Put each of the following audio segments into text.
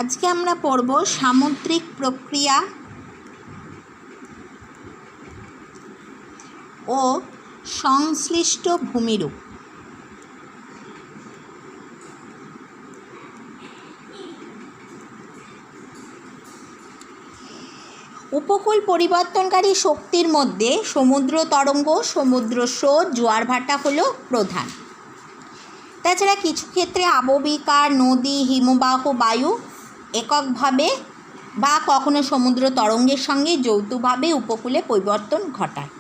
আজকে আমরা পড়ব সামুদ্রিক প্রক্রিয়া ও সংশ্লিষ্ট ভূমিরূপ। উপকূল পরিবর্তনকারী শক্তির মধ্যে সমুদ্র তরঙ্গ, সমুদ্র স্রোত, জোয়ার ভাটা হলো প্রধান। তাছাড়া কিছু ক্ষেত্রে আবহবিকার, নদী, হিমবাহ, বায়ু এককভাবে বা কখনো সমুদ্র তরঙ্গের সঙ্গে যৌথভাবে উপকূলে পরিবর্তন ঘটায়।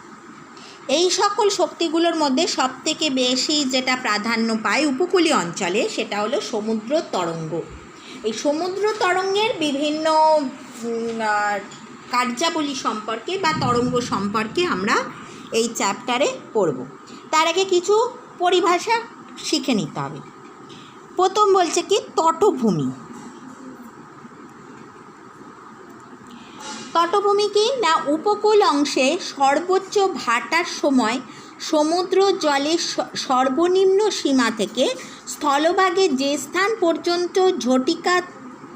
এই সকল শক্তিগুলোর মধ্যে সবথেকে বেশি যেটা প্রাধান্য পায় উপকূলীয় অঞ্চলে সেটা হলো সমুদ্র তরঙ্গ। এই সমুদ্র তরঙ্গের বিভিন্ন কার্যাবলী সম্পর্কে বা তরঙ্গ সম্পর্কে আমরা এই চ্যাপ্টারে পড়ব। তার আগে কিছু পরিভাষা শিখে নিতে হবে। প্রথম বলছে কি তটভূমি। তটভূমি কি না, উপকূল অংশে সর্বোচ্চ ভাটার সময় সমুদ্র জলের সর্বনিম্ন সীমা থেকে স্থলভাগে যে স্থান পর্যন্ত ঝটিকা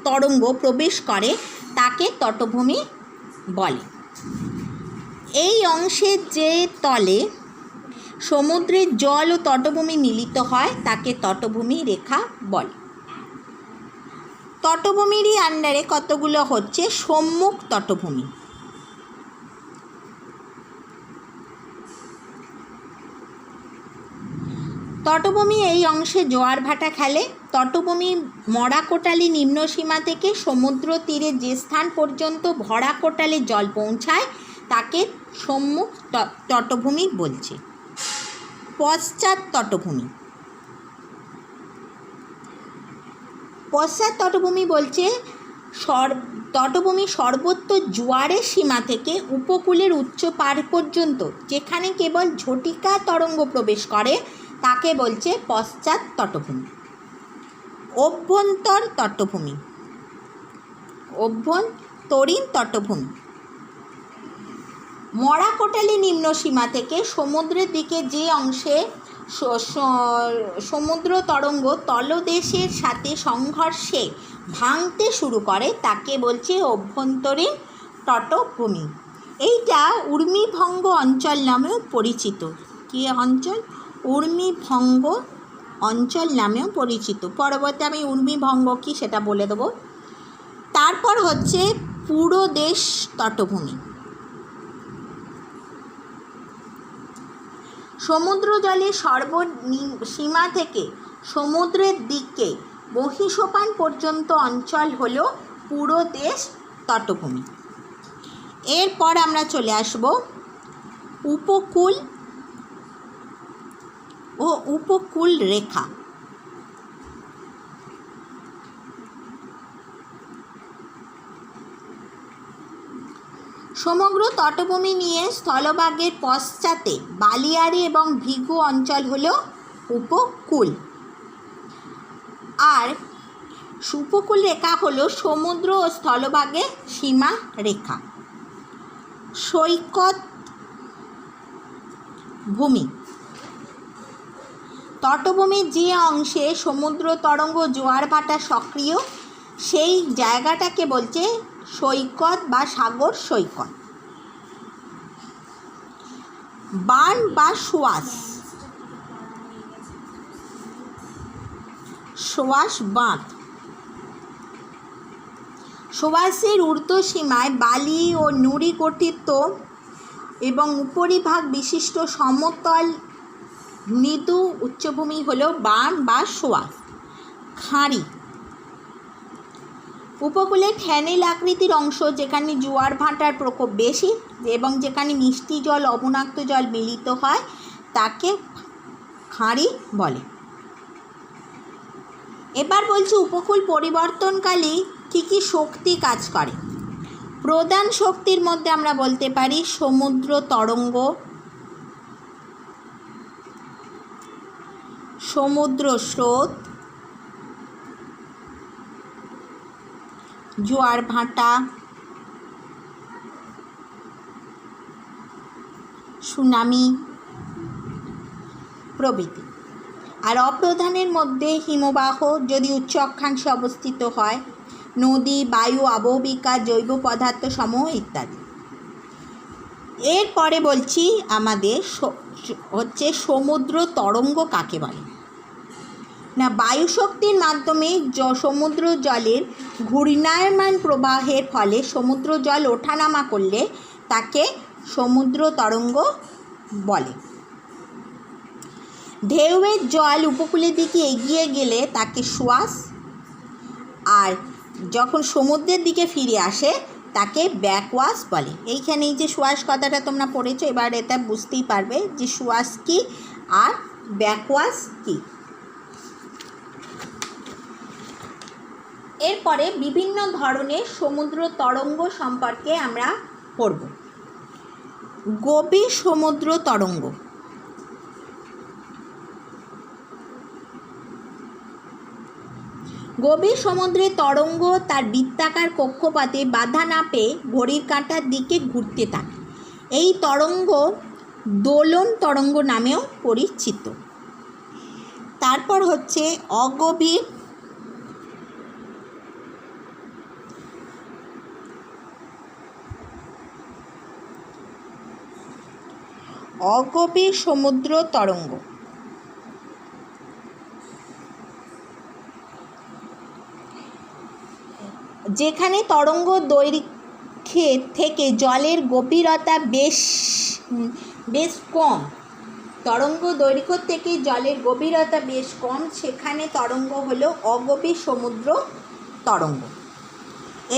তরঙ্গ প্রবেশ করে তাকে তটভূমি বলে। এই অংশে যে তলে সমুদ্রের জল ও তটভূমি মিলিত হয় তাকে তটভূমি রেখা বলে। তটভূমিরই আন্ডারে কতগুলো হচ্ছে সম্মুখ তটভূমি। তটভূমি এই অংশে জোয়ার ভাটা খেলে। তটভূমি মরা কোটালি নিম্ন সীমা থেকে সমুদ্র তীরে যে স্থান পর্যন্ত ভরা কোটালে জল পৌঁছায় তাকে সম্মুখ তটভূমি বলছে। পশ্চাৎ তটভূমি। পশ্চাৎ তটভূমি বলছে তটভূমি সর্বত্র জোয়ারের সীমা থেকে উপকূলের উচ্চ পাড় পর্যন্ত যেখানে কেবল ঝটিকা তরঙ্গ প্রবেশ করে তাকে বলছে পশ্চাৎ তটভূমি। অভ্যন্তর তটভূমি। অভ্যন্তরীণ তটভূমি মরা কোটালি নিম্ন সীমা থেকে সমুদ্রের দিকে যে অংশে সমুদ্র তরঙ্গ তলদেশের সাথে সংঘর্ষে ভাঙতে শুরু করে তাকে বলছে অভ্যন্তরীণ তটভূমি। এইটা ঊর্মিভঙ্গ অঞ্চল নামেও পরিচিত। কী অঞ্চল? ঊর্মিভঙ্গ অঞ্চল নামেও পরিচিত। পরবর্তী আমি ঊর্মিভঙ্গ কী সেটা বলে দেবো। তারপর হচ্ছে পুরোদেশ তটভূমি। সমুদ্র জলের সীমা থেকে সমুদ্রের দিকে বহিঃসোপান পর্যন্ত অঞ্চল হলো পুরোদেশ তটভূমি। এরপর আমরা চলে আসব উপকূল ও উপকূল রেখা। সমগ্র তটভূমি নিয়ে স্থলভাগের পশ্চাতে বালিয়াড়ি এবং ভৃগু অঞ্চল হল উপকূল। আর উপকূল রেখা হলো সমুদ্র ও স্থলভাগের সীমা রেখা। সৈকত ভূমি। তটভূমির যে অংশে সমুদ্র তরঙ্গ জোয়ার ভাটা সক্রিয় সেই জায়গাটাকে বলছে সৈকত বা সাগর সৈকত। বান বা সোয়াশ। সোয়াশ বাঁধ। সোয়াশের ঊর্ধ্ব সীমায় বালি ও নুড়ি গঠিত এবং উপরিভাগ বিশিষ্ট সমতল মৃদু উচ্চভূমি হল বান বা সোয়াশ। খাঁড়ি। উপকূলে ঠ্যানেল আকৃতির অংশ যেখানে জোয়ার ভাটার প্রকোপ বেশি এবং যেখানে মিষ্টি জল লবণাক্ত জল মিলিত হয় তাকে খাঁড়ি বলে। এবার বলছি উপকূল পরিবর্তনকালে কী কী শক্তি কাজ করে। প্রধান শক্তির মধ্যে আমরা বলতে পারি সমুদ্র তরঙ্গ, সমুদ্র স্রোত, জোয়ার ভাটা, সুনামি প্রভৃতি। আর অপ্রধানের মধ্যে হিমবাহ যদি উচ্চ অক্ষাংশে অবস্থিত হয় নদী, বায়ু, আবহবিকার, জৈব পদার্থ সমূহ ইত্যাদি। এরপরে বলছি আমাদের হচ্ছে সমুদ্র তরঙ্গ কাকে বলে। না, বায়ু শক্তির মাধ্যমে সমুদ্র জলের ঘূর্ণায়মান প্রবাহের ফলে সমুদ্র জল ওঠানামা করলে তাকে সমুদ্র তরঙ্গ বলে। ঢেউয়ের জল উপকূলের দিকে এগিয়ে গেলে তাকে সোয়াশ, আর যখন সমুদ্রের দিকে ফিরে আসে তাকে ব্যাকওয়াশ বলে। এইখানেই যে সোয়াশ কথাটা তোমরা পড়েছো, এবার এটা বুঝতেই পারবে যে সোয়াশ কী আর ব্যাকওয়াশ কী। এরপরে বিভিন্ন ধরনের সমুদ্র তরঙ্গ সম্পর্কে আমরা পড়ব। গভীর সমুদ্র তরঙ্গ। গভীর সমুদ্রের তরঙ্গ তার বৃত্তাকার কক্ষপথে বাধা না পেয়ে ঘড়ির কাঁটার দিকে ঘুরতে থাকে। এই তরঙ্গ দোলন তরঙ্গ নামেও পরিচিত। তারপর হচ্ছে অগভীর সমুদ্র তরঙ্গ। যেখানে তরঙ্গ দৈর্ঘ্যের থেকে জলের গভীরতা বেশ কম, তরঙ্গ দৈর্ঘ্য থেকে জলের গভীরতা বেশ কম, সেখানে তরঙ্গ হলো অগভীর সমুদ্র তরঙ্গ।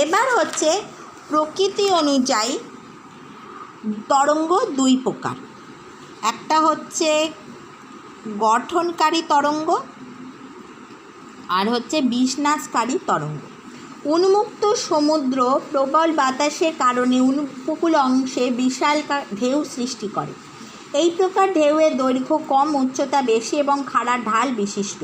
এবার হচ্ছে প্রকৃতি অনুযায়ী তরঙ্গ দুই প্রকার। একটা হচ্ছে গঠনকারী তরঙ্গ, আর হচ্ছে বিনাশকারী তরঙ্গ। উন্মুক্ত সমুদ্র প্রবল বাতাসের কারণে উপকূল অংশে বিশাল ঢেউ সৃষ্টি করে। এই প্রকার ঢেউয়ের দৈর্ঘ্য কম, উচ্চতা বেশি এবং খাড়া ঢাল বিশিষ্ট।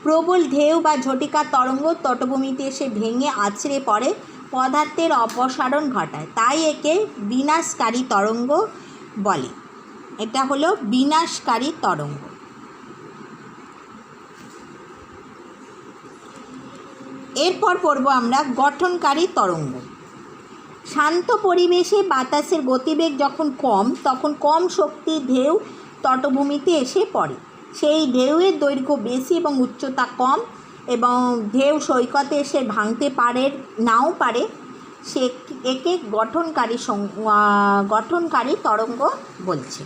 প্রবল ঢেউ বা ঝটিকা তরঙ্গ তটভূমিতে এসে ভেঙে আছড়ে পড়ে, পদার্থের অপসারণ ঘটায়, তাই একে বিনাশকারী তরঙ্গ বলে। এটা হলো বিনাশকারী তরঙ্গ। এরপর পড়ব আমরা গঠনকারী তরঙ্গ। শান্ত পরিবেশে বাতাসের গতিবেগ যখন কম, তখন কম শক্তির ঢেউ তটভূমিতে এসে পড়ে। সেই ঢেউয়ের দৈর্ঘ্য বেশি এবং উচ্চতা কম, এবং ঢেউ সৈকতে এসে ভাঙতে পারে নাও পারে, সে একে গঠনকারী তরঙ্গ বলছে।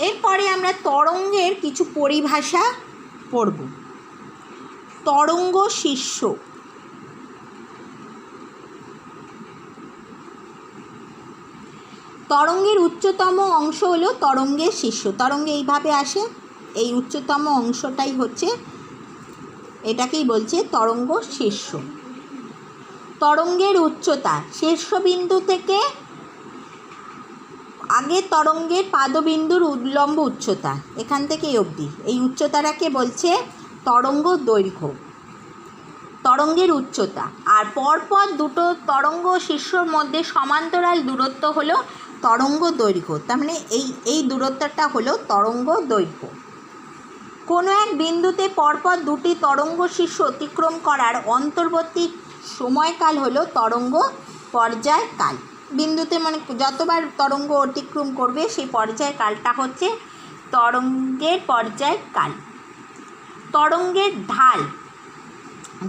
এরপরে আমরা তরঙ্গের কিছু পরিভাষা পড়ব। তরঙ্গ শীর্ষ। তরঙ্গের উচ্চতম অংশ হলো তরঙ্গের শীর্ষ। তরঙ্গ এইভাবে আসে, এই উচ্চতম অংশটাই হচ্ছে, এটাকেই বলছে তরঙ্গ শীর্ষ। তরঙ্গের উচ্চতা শীর্ষবিন্দু থেকে আগে তরঙ্গের পাদবিন্দুর উল্লম্ব উচ্চতা, এখান থেকে অবধি, এই উচ্চতাটাকে বলছে তরঙ্গ দৈর্ঘ্য, তরঙ্গের উচ্চতা। আর পরপর দুটো তরঙ্গ শীর্ষর মধ্যে সমান্তরাল দূরত্ব হলো তরঙ্গ দৈর্ঘ্য। তার মানে এই দূরত্বটা হলো তরঙ্গ দৈর্ঘ্য। কোনো এক বিন্দুতে পরপর দুটি তরঙ্গ শীর্ষ অতিক্রম করার অন্তর্বর্তী সময়কাল হলো তরঙ্গ পর্যায়কাল। বিন্দুতে মানে যতবার তরঙ্গ অতিক্রম করবে সেই পর্যায়কালটা হচ্ছে তরঙ্গের পর্যায়কাল। তরঙ্গের ঢাল।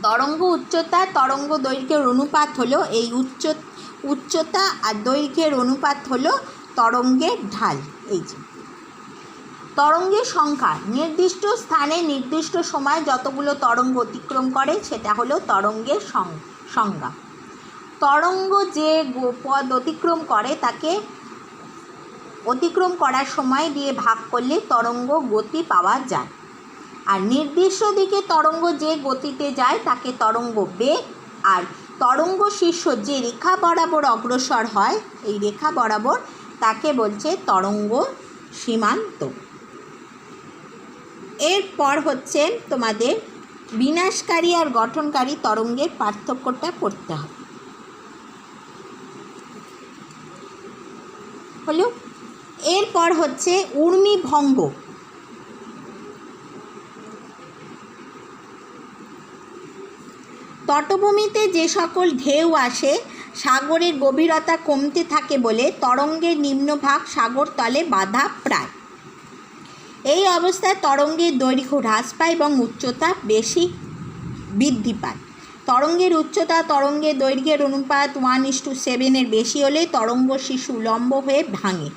তরঙ্গ উচ্চতা তরঙ্গ দৈর্ঘ্যের অনুপাত হলো এই উচ্চতা আর দৈর্ঘ্যের অনুপাত হলো তরঙ্গের ঢাল। এই যে তরঙ্গের সংখ্যা, নির্দিষ্ট স্থানে নির্দিষ্ট সময় যতগুলো তরঙ্গ অতিক্রম করে সেটা হলো তরঙ্গের সংজ্ঞা। তরঙ্গ যে পথ অতিক্রম করে তাকে অতিক্রম করার সময় দিয়ে ভাগ করলে তরঙ্গ গতি পাওয়া যায়। আর নির্দিষ্ট দিকে তরঙ্গ যে গতিতে যায় তাকে তরঙ্গ বেগ, আর তরঙ্গ শীর্ষ যে রেখা বরাবর অগ্রসর হয় এই রেখা বরাবর তাকে বলছে তরঙ্গ সীমান্ত। এরপর হচ্ছে তোমাদের বিনাশকারী আর গঠনকারী তরঙ্গের পার্থক্যটা পড়তে হবে। হলো এরপর হচ্ছে ঊর্মিভঙ্গ। তটভূমিতে যে সকল ঢেউ আসে সাগরের গভীরতা কমতে থাকে বলে তরঙ্গের নিম্নভাগ সাগর তলে বাধা প্রায়। এই অবস্থায় তরঙ্গের দৈর্ঘ্য হ্রাস পায় এবং উচ্চতা বেশি বৃদ্ধি পায়। তরঙ্গের উচ্চতা তরঙ্গের দৈর্ঘ্যের অনুপাত 1:7 বেশি হলে তরঙ্গ শিশু লম্ব হয়ে ভাঙে।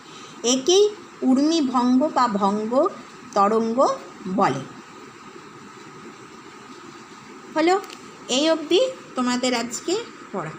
একেই ঊর্মিভঙ্গ বা ভঙ্গ তরঙ্গ বলে। হলো এই অবধি তোমাদের আজকে পড়া।